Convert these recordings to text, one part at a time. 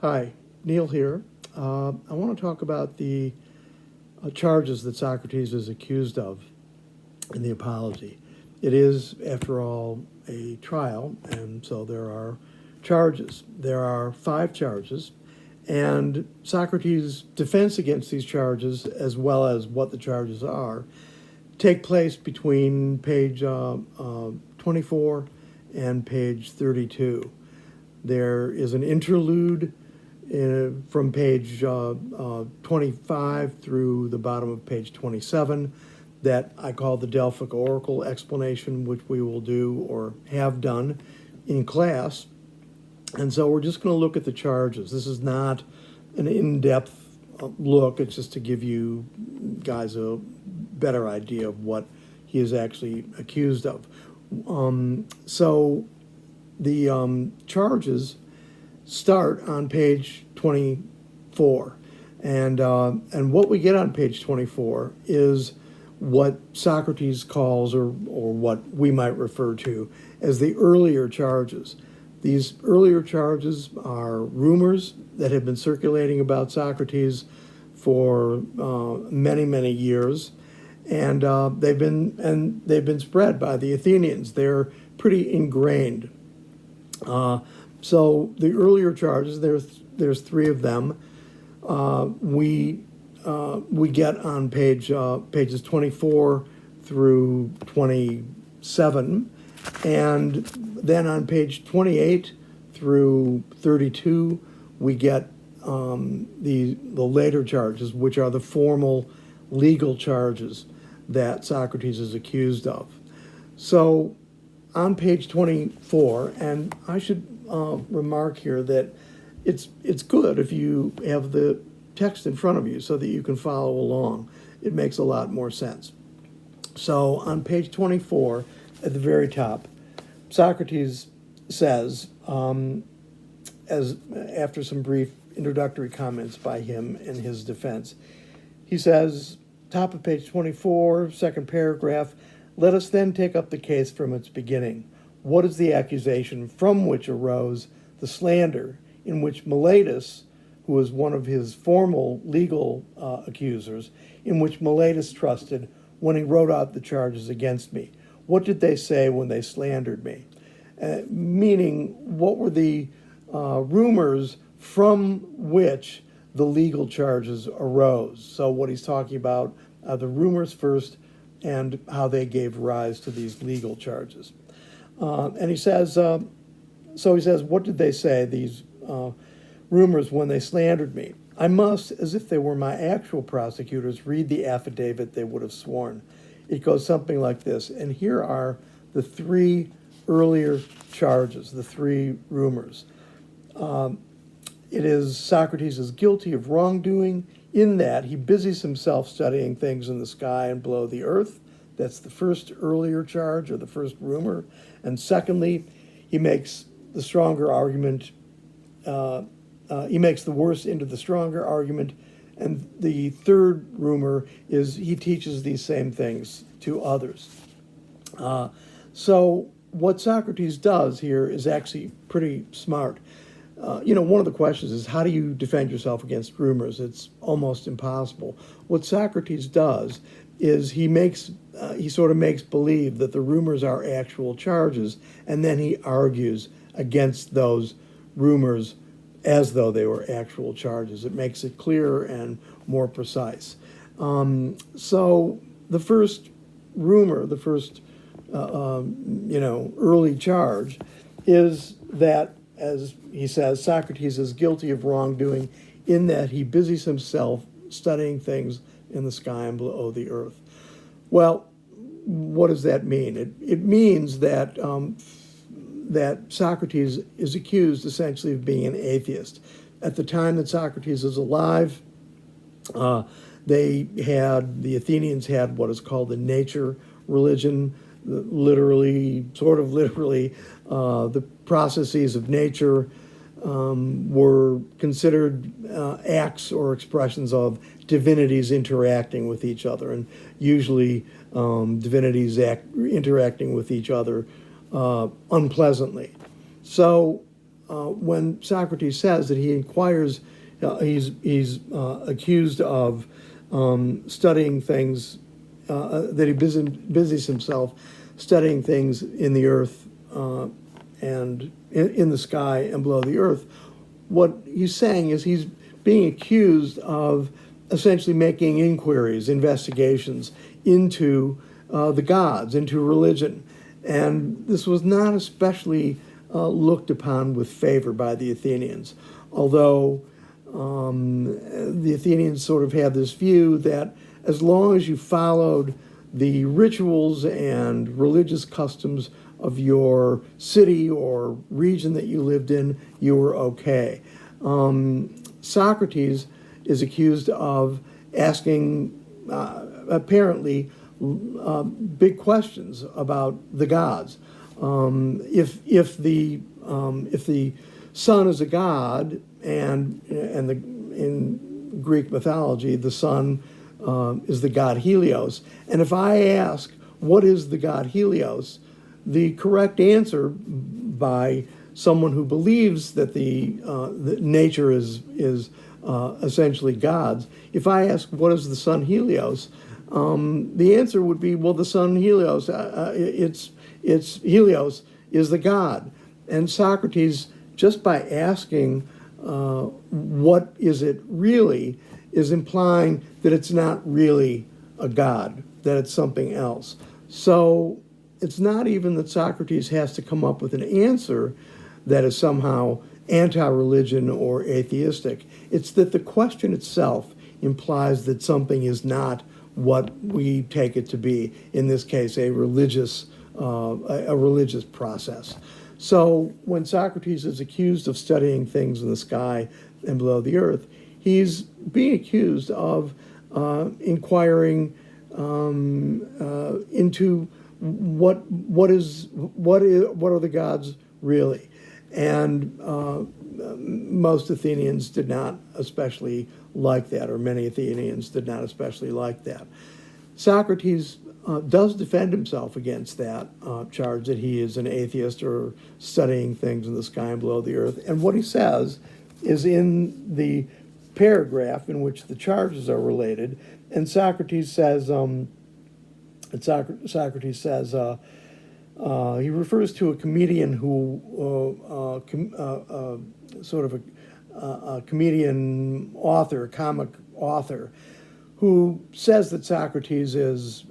Hi, Neil here. I want to talk about the charges that Socrates is accused of in the Apology. It is, after all, a trial, and so there are charges. There are 5 charges, and Socrates' defense against these charges, as well as what the charges are, take place between page 24 and page 32. There is an interlude from page 25 through the bottom of page 27 that I call the Delphic Oracle explanation, which we will do or have done in class. And so we're just going to look at the charges. This is not an in-depth look. It's just to give you guys a better idea of what he is actually accused of. So the charges start on page 24, and what we get on page 24 is what Socrates calls, or what we might refer to as the earlier charges. These earlier charges are rumors that have been circulating about Socrates for many years, and they've been spread by the Athenians. They're pretty ingrained. So the earlier charges, there's 3 of them. We get on pages 24 through 27, and then on page 28 through 32, we get the later charges, which are the formal legal charges that Socrates is accused of. So on page 24, and I should remark here that it's good if you have the text in front of you so that you can follow along. It makes a lot more sense. So on page 24, at the very top, Socrates says, as after some brief introductory comments by him in his defense, he says, top of page 24, second paragraph, let us then take up the case from its beginning. What is the accusation from which arose the slander in which Meletus, who was one of his formal legal accusers, in which Meletus trusted when he wrote out the charges against me? What did they say when they slandered me? Meaning, what were the rumors from which the legal charges arose? So what he's talking about are the rumors first and how they gave rise to these legal charges. And he says, what did they say, these rumors, when they slandered me? I must, as if they were my actual prosecutors, read the affidavit they would have sworn. It goes something like this, and here are the 3 earlier charges, the 3 rumors. It is Socrates is guilty of wrongdoing in that he busies himself studying things in the sky and below the earth. That's the first earlier charge, or the first rumor. And secondly, he makes the stronger argument, he makes the worse into the stronger argument. And the third rumor is he teaches these same things to others. So what Socrates does here is actually pretty smart. One of the questions is, how do you defend yourself against rumors? It's almost impossible. What Socrates does is he sort of makes believe that the rumors are actual charges, and then he argues against those rumors as though they were actual charges. It makes it clearer and more precise. So the first rumor, the first early charge, is that, as he says, Socrates is guilty of wrongdoing in that he busies himself studying things in the sky and below the earth. Well, what does that mean? It means that that Socrates is accused essentially of being an atheist. At the time that Socrates is alive, the Athenians had what is called the nature religion, sort of literally, the processes of nature were considered acts or expressions of divinities interacting with each other, and usually divinities interacting with each other unpleasantly. So when Socrates says that he inquires, he's accused of studying things, that he busies himself studying things in the earth and in the sky and below the earth. What he's saying is he's being accused of essentially making inquiries, investigations into the gods, into religion. And this was not especially looked upon with favor by the Athenians, although the Athenians sort of had this view that as long as you followed the rituals and religious customs of your city or region that you lived in, you were okay. Socrates is accused of asking, apparently, big questions about the gods. If the sun is a god, and in Greek mythology the sun is the god Helios, and if I ask what is the god Helios, the correct answer by someone who believes that the nature is essentially God's, if I ask what is the sun Helios, the answer would be, well, the sun Helios, it's Helios is the god. And Socrates, just by asking what is it really, is implying that it's not really a god, that it's something else. So it's not even that Socrates has to come up with an answer that is somehow anti-religion or atheistic. It's that the question itself implies that something is not what we take it to be, in this case, a religious process. So when Socrates is accused of studying things in the sky and below the earth, he's being accused of inquiring into what are the gods really. And most Athenians did not especially like that, or many Athenians did not especially like that. Socrates does defend himself against that charge that he is an atheist or studying things in the sky and below the earth. And what he says is in the paragraph in which the charges are related, and Socrates says, he refers to a comedian who, sort of a comedian author, a comic author, who says that Socrates is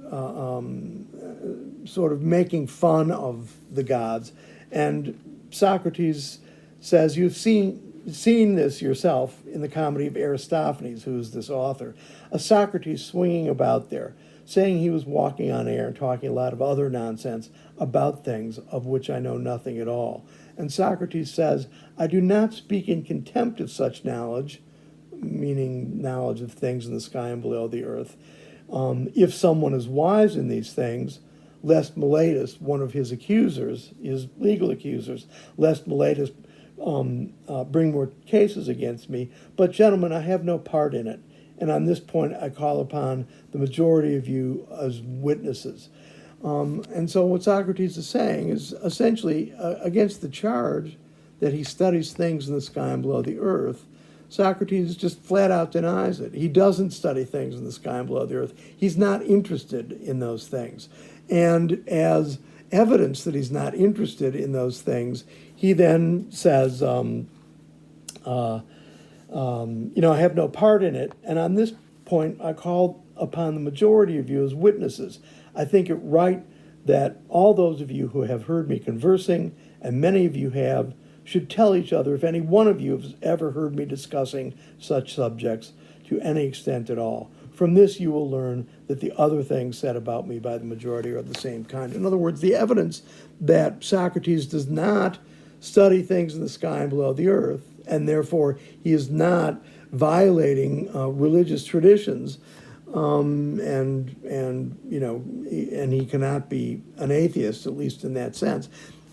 sort of making fun of the gods. And Socrates says, you've seen this yourself in the comedy of Aristophanes, who's this author, a Socrates swinging about there, saying he was walking on air and talking a lot of other nonsense about things of which I know nothing at all. And Socrates says, I do not speak in contempt of such knowledge, meaning knowledge of things in the sky and below the earth. If someone is wise in these things, lest Meletus, one of his accusers, his legal accusers, lest Meletus bring more cases against me. But gentlemen, I have no part in it. And on this point, I call upon the majority of you as witnesses. And so what Socrates is saying is essentially against the charge that he studies things in the sky and below the earth. Socrates just flat out denies it. He doesn't study things in the sky and below the earth. He's not interested in those things. And as evidence that he's not interested in those things, he then says, I have no part in it. And on this point, I call upon the majority of you as witnesses. I think it right that all those of you who have heard me conversing, and many of you have, should tell each other if any one of you has ever heard me discussing such subjects to any extent at all. From this you will learn that the other things said about me by the majority are of the same kind. In other words, the evidence that Socrates does not study things in the sky and below the earth, and therefore he is not violating religious traditions, and he cannot be an atheist, at least in that sense,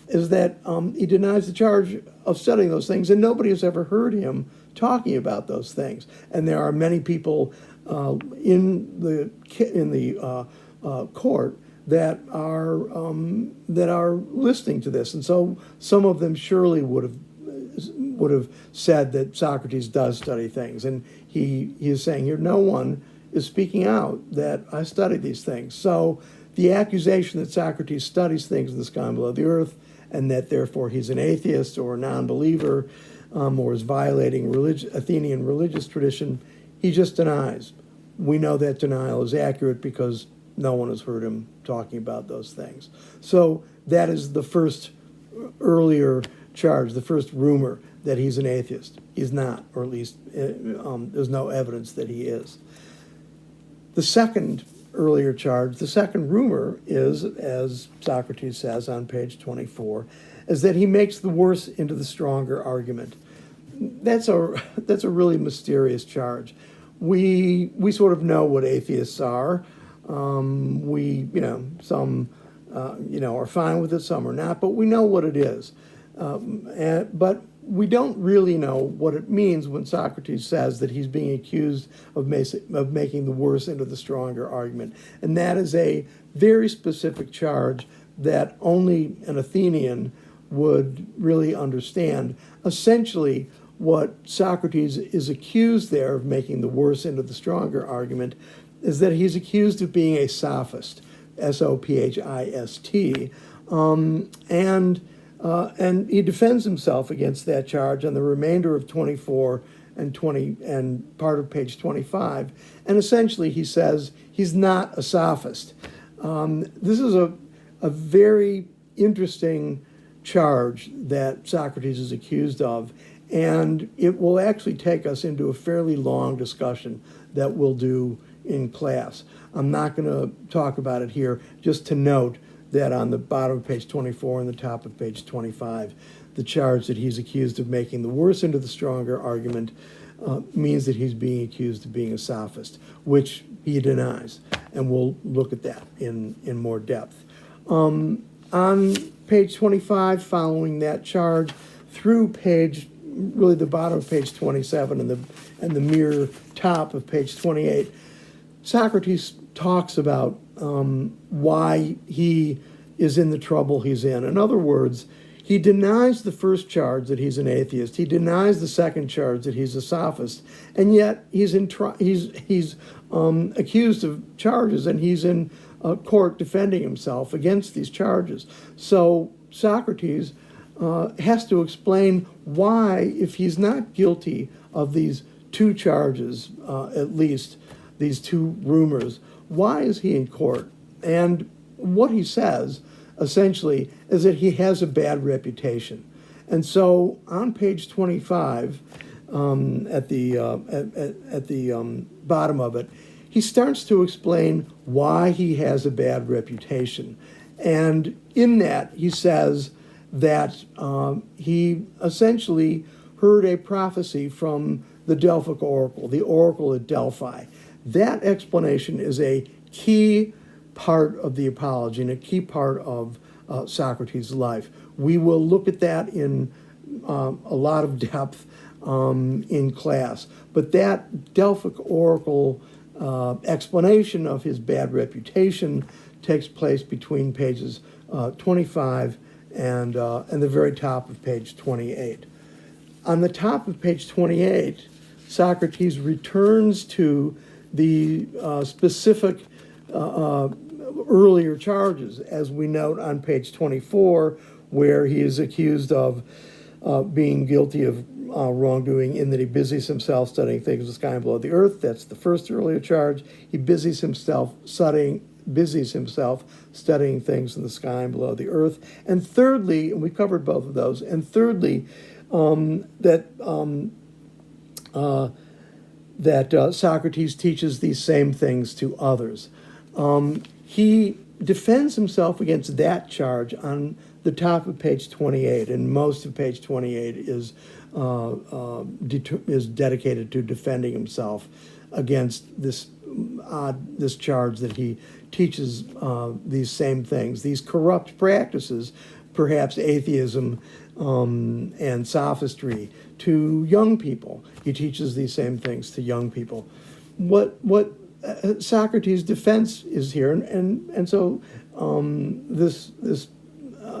is that he denies the charge of studying those things, and nobody has ever heard him talking about those things. And there are many people in the court that are listening to this, and so some of them surely would have would have said that Socrates does study things. And he is saying here, no one is speaking out that I study these things. So the accusation that Socrates studies things in the sky and below the earth, and that therefore he's an atheist or a non-believer, or is violating Athenian religious tradition, he just denies. We know that denial is accurate because no one has heard him talking about those things. So that is the first earlier charge, the first rumor that he's an atheist. He's not, or at least there's no evidence that he is. The second earlier charge, the second rumor is, as Socrates says on page 24, is that he makes the worse into the stronger argument. That's a really mysterious charge. We sort of know what atheists are. Some are fine with it, some are not, but we know what it is. But we don't really know what it means when Socrates says that he's being accused of making the worse into the stronger argument. And that is a very specific charge that only an Athenian would really understand. Essentially, what Socrates is accused there of making the worse into the stronger argument is that he's accused of being a sophist, S-O-P-H-I-S-T, and he defends himself against that charge on the remainder of 24 and 20 and part of page 25. And essentially, he says he's not a sophist. This is a very interesting charge that Socrates is accused of, and it will actually take us into a fairly long discussion that we'll do in class. I'm not going to talk about it here, just to note that on the bottom of page 24 and the top of page 25, the charge that he's accused of making the worse into the stronger argument means that he's being accused of being a sophist, which he denies, and we'll look at that in more depth. On page 25, following that charge, through really the bottom of page 27 and the mere top of page 28, Socrates talks about why he is in the trouble he's in. In other words, he denies the first charge that he's an atheist. He denies the second charge that he's a sophist, and yet he's accused of charges, and he's in court defending himself against these charges. So Socrates has to explain why, if he's not guilty of these two charges, at least these two rumors, why is he in court? And what he says, essentially, is that he has a bad reputation. And so on page 25, at the bottom of it, he starts to explain why he has a bad reputation. And in that, he says that he essentially heard a prophecy from the Delphic oracle, the oracle at Delphi. That explanation is a key part of the apology and a key part of Socrates' life. We will look at that in a lot of depth in class. But that Delphic oracle explanation of his bad reputation takes place between pages 25 and the very top of page 28. On the top of page 28, Socrates returns to the specific earlier charges, as we note on page 24, where he is accused of being guilty of wrongdoing in that he busies himself studying things in the sky and below the earth. That's the first earlier charge. He busies himself studying things in the sky and below the earth. And thirdly, and we covered both of those, and thirdly, that Socrates teaches these same things to others. He defends himself against that charge on the top of page 28, and most of page 28 is dedicated to defending himself against this charge that he teaches these same things, these corrupt practices, perhaps atheism and sophistry, to young people. He teaches these same things to young people. What Socrates' defense is here, and so this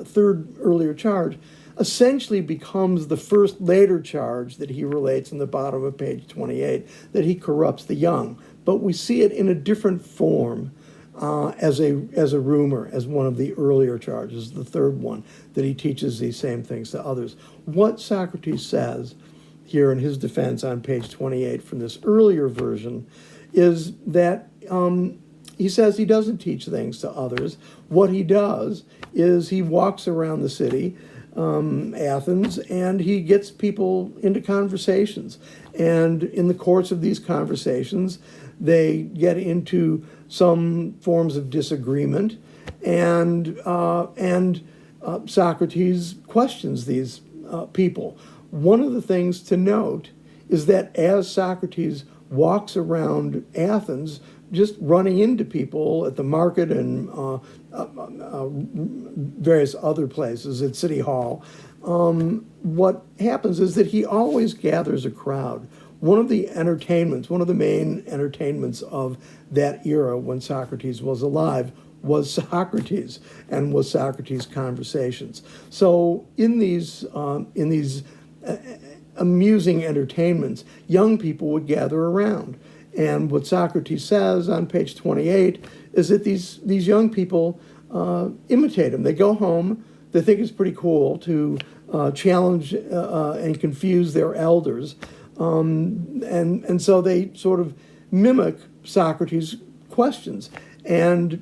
third earlier charge essentially becomes the first later charge that he relates in the bottom of page 28, that he corrupts the young. But we see it in a different form as a rumor, as one of the earlier charges, the third one, that he teaches these same things to others. What Socrates says here in his defense on page 28 from this earlier version is that he says he doesn't teach things to others. What he does is he walks around the city, Athens, and he gets people into conversations. And in the course of these conversations, they get into some forms of disagreement, and Socrates questions these people. One of the things to note is that as Socrates walks around Athens, just running into people at the market and various other places, at City Hall, what happens is that he always gathers a crowd. One of the main entertainments of that era when Socrates was alive was Socrates and was Socrates' conversations. So in these amusing entertainments, young people would gather around. And what Socrates says on page 28 is that these young people imitate him. They go home, they think it's pretty cool to challenge and confuse their elders. And so they sort of mimic Socrates' questions. And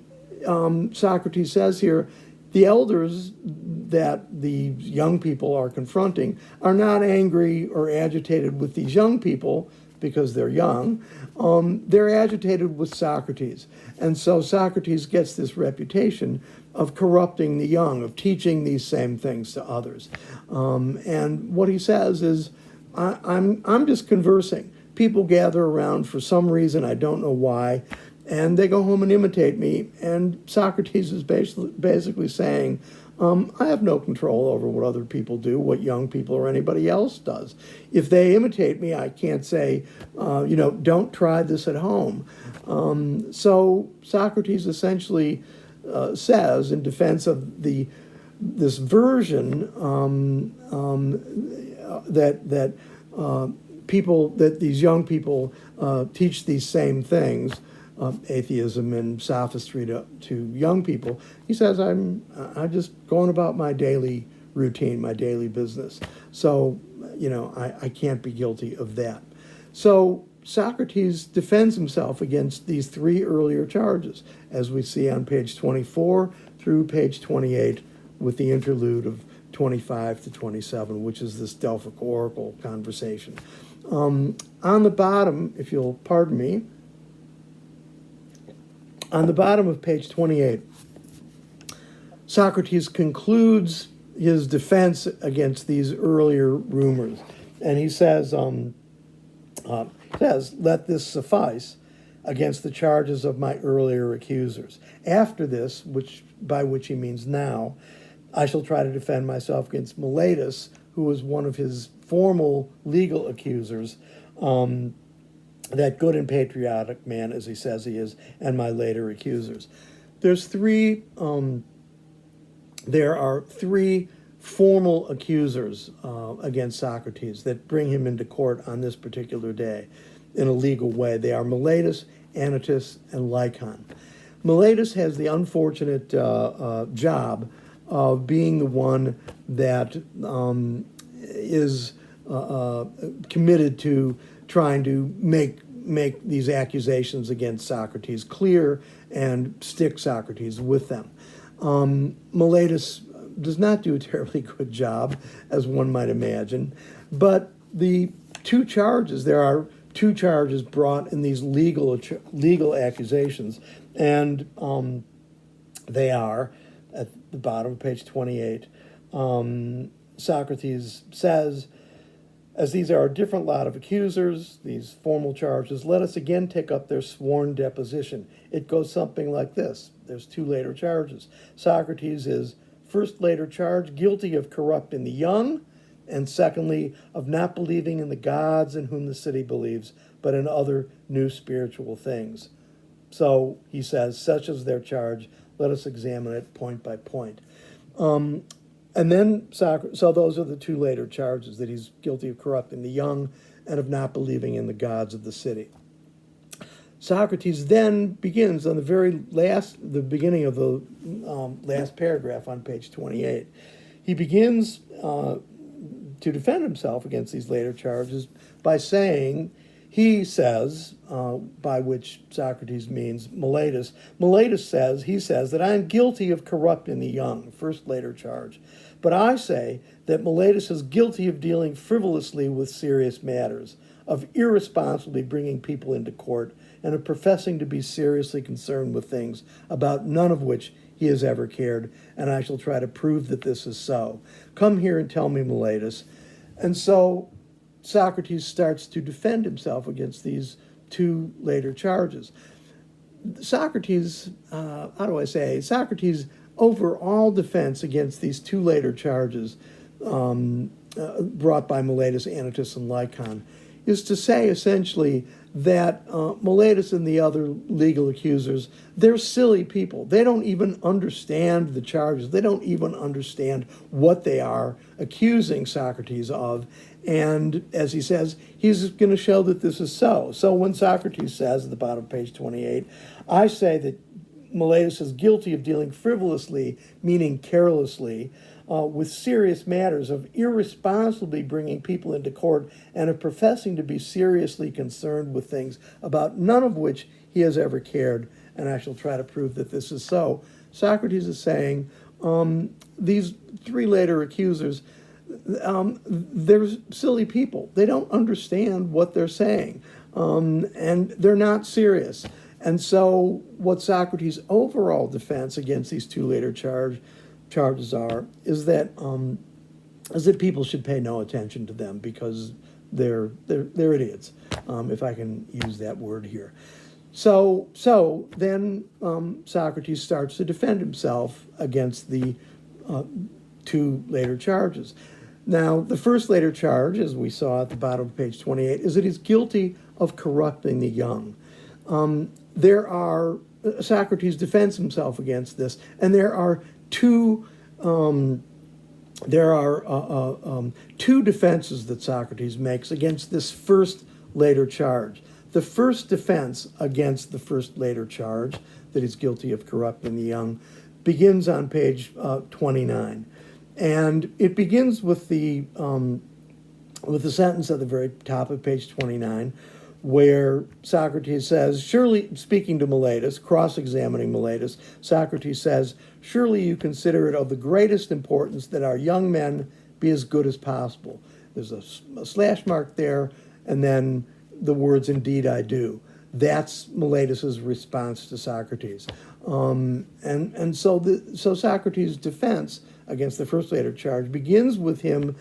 Socrates says here, the elders that the young people are confronting are not angry or agitated with these young people because they're young. They're agitated with Socrates. And so Socrates gets this reputation of corrupting the young, of teaching these same things to others. And what he says is, I'm just conversing. People gather around for some reason, I don't know why, and they go home and imitate me. And Socrates is basically saying, I have no control over what other people do, what young people or anybody else does. If they imitate me, I can't say, don't try this at home. So Socrates essentially says, in defense of this version that these young people teach these same things, atheism and sophistry to young people. He says, I'm just going about my daily routine, my daily business. So, I can't be guilty of that. So Socrates defends himself against these three earlier charges, as we see on page 24 through page 28, with the interlude of 25 to 27, which is this Delphic oracle conversation. On the bottom, if you'll pardon me, on the bottom of page 28, Socrates concludes his defense against these earlier rumors. And he says, let this suffice against the charges of my earlier accusers. After this, by which he means now, I shall try to defend myself against Meletus, who was one of his formal legal accusers, that good and patriotic man, as he says he is, and my later accusers. There are three formal accusers against Socrates that bring him into court on this particular day in a legal way. They are Meletus, Anytus, and Lycon. Meletus has the unfortunate job of being the one that is committed to trying to make these accusations against Socrates clear and stick Socrates with them. Meletus does not do a terribly good job, as one might imagine, but there are two charges brought in these legal accusations, and they are, at the bottom of page 28, Socrates says, as these are a different lot of accusers, these formal charges, let us again take up their sworn deposition. It goes something like this. There's two later charges. Socrates is, first later charge, guilty of corrupting the young, and secondly, of not believing in the gods in whom the city believes, but in other new spiritual things. So he says, such is their charge. Let us examine it point by point. And then so those are the two later charges, that he's guilty of corrupting the young and of not believing in the gods of the city. Socrates then begins on the beginning of the last paragraph on page 28. He begins to defend himself against these later charges by saying, he says, by which Socrates means Meletus. He says that I am guilty of corrupting the young, first later charge. But I say that Meletus is guilty of dealing frivolously with serious matters, of irresponsibly bringing people into court, and of professing to be seriously concerned with things about none of which he has ever cared, and I shall try to prove that this is so. Come here and tell me, Meletus. And so Socrates starts to defend himself against these two later charges. Socrates' overall defense against these two later charges brought by Meletus, Anytus, and Lycon is to say essentially that Meletus and the other legal accusers, they're silly people. They don't even understand the charges. They don't even understand what they are accusing Socrates of. And as he says, he's going to show that this is so. So when Socrates says at the bottom of page 28, I say that Meletus is guilty of dealing frivolously, meaning carelessly, with serious matters, of irresponsibly bringing people into court, and of professing to be seriously concerned with things about none of which he has ever cared, and I shall try to prove that this is so. Socrates is saying these three later accusers, they're silly people. They don't understand what they're saying, and they're not serious. And so what Socrates' overall defense against these two later charges is that people should pay no attention to them because they're idiots, if I can use that word here. So then Socrates starts to defend himself against the two later charges. Now, the first later charge, as we saw at the bottom of page 28, is that he's guilty of corrupting the young. Socrates defends himself against this, and there are two defenses that Socrates makes against this first later charge. The first defense against the first later charge, that he's guilty of corrupting the young, begins on page 29, and it begins with the sentence at the very top of page 29, where Socrates says, surely, speaking to Meletus, cross-examining Meletus, Socrates says, surely you consider it of the greatest importance that our young men be as good as possible. There's a slash mark there, and then the words, indeed I do. That's Meletus's response to Socrates. So Socrates' defense against the first later charge begins with him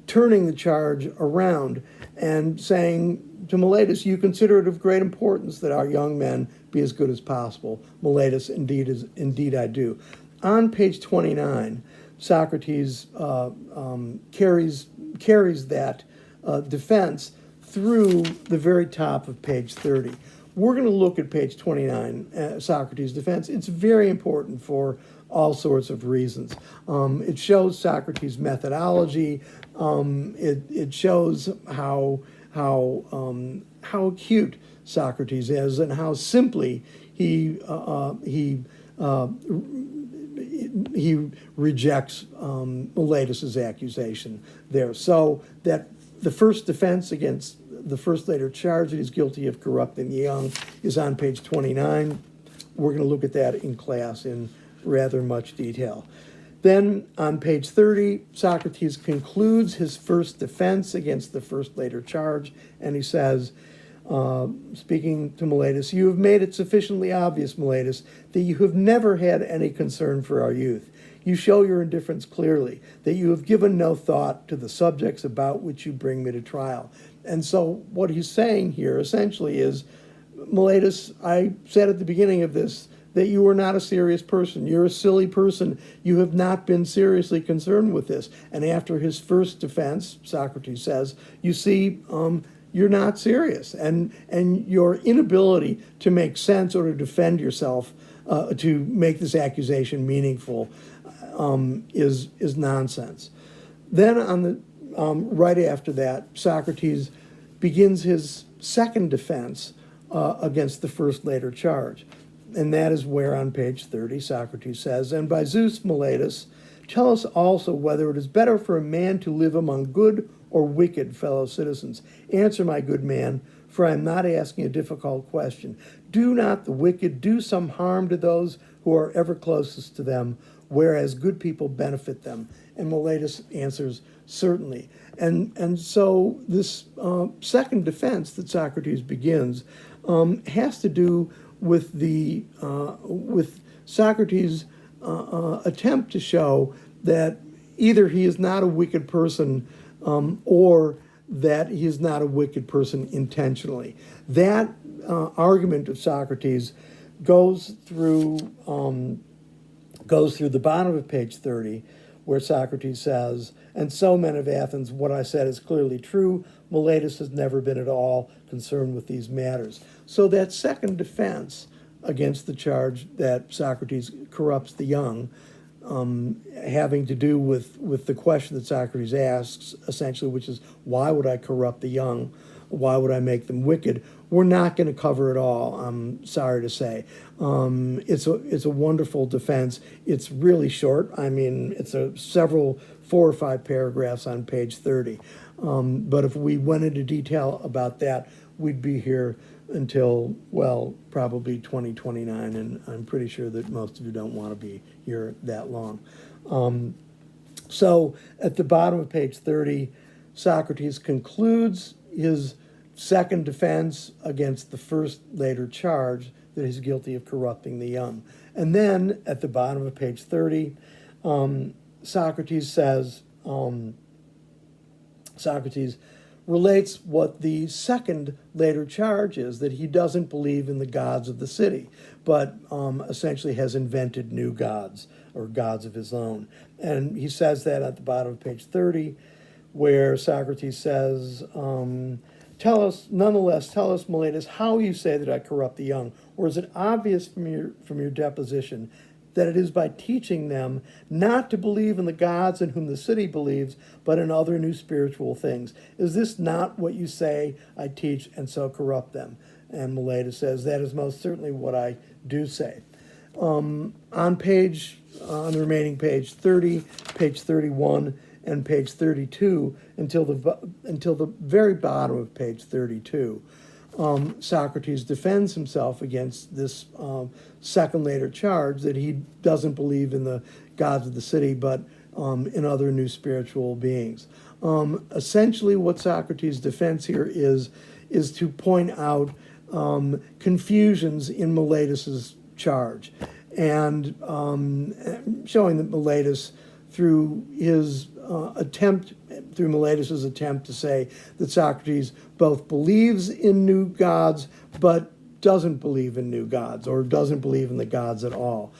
turning the charge around and saying to Meletus, you consider it of great importance that our young men be as good as possible. Meletus, indeed I do. On page 29, Socrates carries that defense through the very top of page 30. We're going to look at page 29, Socrates' defense. It's very important for all sorts of reasons. It shows Socrates' methodology. It shows how acute Socrates is and how simply he rejects Meletus's accusation there. So that the first defense against the first later charge that he's guilty of corrupting the young is on page 29. We're going to look at that in class in rather much detail. Then on page 30, Socrates concludes his first defense against the first later charge, and he says, speaking to Meletus, you have made it sufficiently obvious, Meletus, that you have never had any concern for our youth. You show your indifference clearly, that you have given no thought to the subjects about which you bring me to trial. And so what he's saying here essentially is, Meletus, I said at the beginning of this that you are not a serious person. You're a silly person. You have not been seriously concerned with this. And after his first defense, Socrates says, you see, you're not serious. And your inability to make sense or to defend yourself to make this accusation meaningful is nonsense. Then right after that, Socrates begins his second defense against the first later charge. And that is where on page 30 Socrates says, "And by Zeus, Meletus, tell us also whether it is better for a man to live among good or wicked fellow citizens. Answer, my good man, for I am not asking a difficult question. Do not the wicked do some harm to those who are ever closest to them, whereas good people benefit them?" And Meletus answers, "Certainly." And so this second defense that Socrates begins has to do with with Socrates' attempt to show that either he is not a wicked person or that he is not a wicked person intentionally. That argument of Socrates goes through the bottom of page 30, where Socrates says, "And so, men of Athens, what I said is clearly true. Meletus has never been at all concerned with these matters." So that second defense against the charge that Socrates corrupts the young, having to do with the question that Socrates asks, essentially, which is, why would I corrupt the young? Why would I make them wicked? We're not going to cover it all, I'm sorry to say. It's a wonderful defense. It's really short. I mean, it's several 4 or 5 paragraphs on page 30. But if we went into detail about that, we'd be here until, well, probably 2029, and I'm pretty sure that most of you don't want to be here that long. So at the bottom of page 30, Socrates concludes his second defense against the first later charge that he's guilty of corrupting the young. And then at the bottom of page 30, Socrates says, Socrates relates what the second later charge is, that he doesn't believe in the gods of the city, but essentially has invented new gods or gods of his own. And he says that at the bottom of page 30, where Socrates says, tell us, Meletus, how you say that I corrupt the young, or is it obvious from your deposition that it is by teaching them not to believe in the gods in whom the city believes, but in other new spiritual things? Is this not what you say I teach, and so corrupt them? And Meletus says, that is most certainly what I do say. On the remaining page 30, page 31, and page 32, until the very bottom of page 32, Socrates defends himself against this second later charge that he doesn't believe in the gods of the city, but in other new spiritual beings. Essentially, what Socrates' defense here is to point out confusions in Meletus's charge, and showing that Meletus, through Meletus's attempt to say that Socrates both believes in new gods but doesn't believe in new gods, or doesn't believe in the gods at all.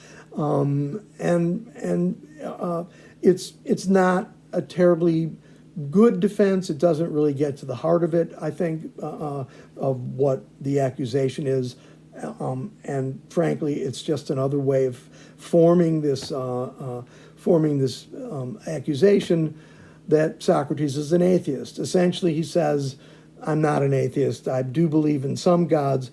It's not a terribly good defense. It doesn't really get to the heart of it, I think, of what the accusation is. And frankly, it's just another way of forming this accusation that Socrates is an atheist. Essentially, he says, I'm not an atheist. I do believe in some gods,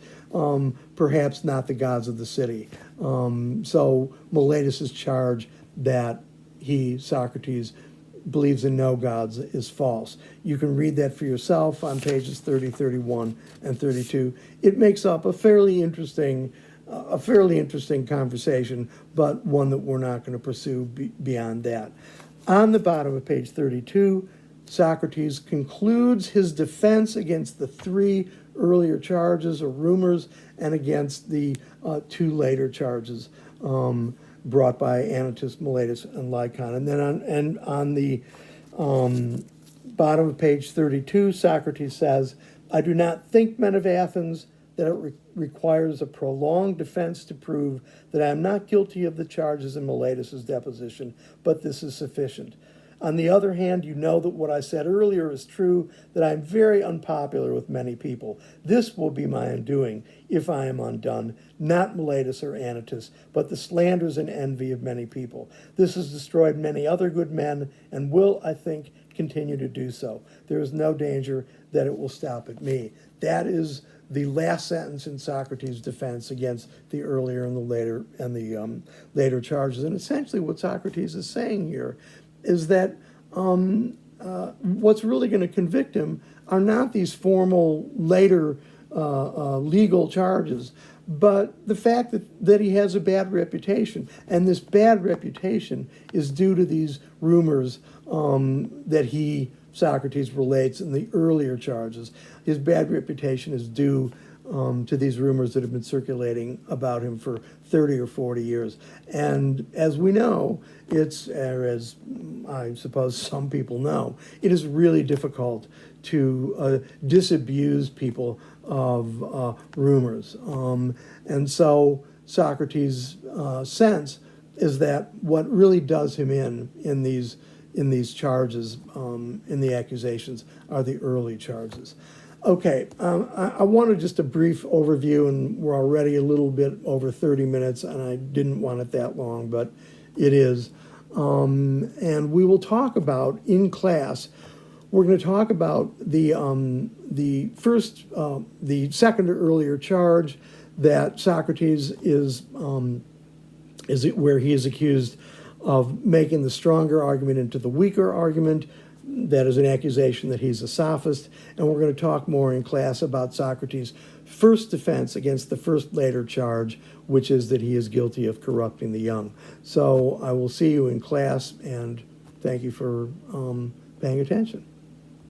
perhaps not the gods of the city. So Meletus's charge that Socrates, believes in no gods is false. You can read that for yourself on pages 30, 31, and 32. It makes up a fairly interesting conversation, but one that we're not going to pursue beyond that. On the bottom of page 32, Socrates concludes his defense against the 3 earlier charges or rumors and against the 2 later charges brought by Anytus, Meletus, and Lycon. And then on the bottom of page 32, Socrates says, I do not think, men of Athens, that it requires a prolonged defense to prove that I am not guilty of the charges in Meletus's deposition, but this is sufficient. On the other hand, you know that what I said earlier is true, that I am very unpopular with many people. This will be my undoing, if I am undone, not Meletus or Anytus, but the slanders and envy of many people. This has destroyed many other good men, and will, I think, continue to do so. There is no danger that it will stop at me. That is the last sentence in Socrates' defense against the earlier and the later charges. And essentially, what Socrates is saying here is that what's really going to convict him are not these formal later legal charges, but the fact that he has a bad reputation. And this bad reputation is due to these rumors that Socrates relates in the earlier charges. His bad reputation is due to these rumors that have been circulating about him for 30 or 40 years. And as we know, as I suppose some people know, it is really difficult to disabuse people of rumors. And so Socrates' sense is that what really does him in these charges, in the accusations, are the early charges. Okay, I wanted just a brief overview, and we're already a little bit over 30 minutes, and I didn't want it that long, but it is. And we will talk about, in class, we're going to talk about the second or earlier charge that Socrates is where he is accused of making the stronger argument into the weaker argument. That is an accusation that he's a sophist, and we're going to talk more in class about Socrates' first defense against the first later charge, which is that he is guilty of corrupting the young. So I will see you in class, and thank you for paying attention.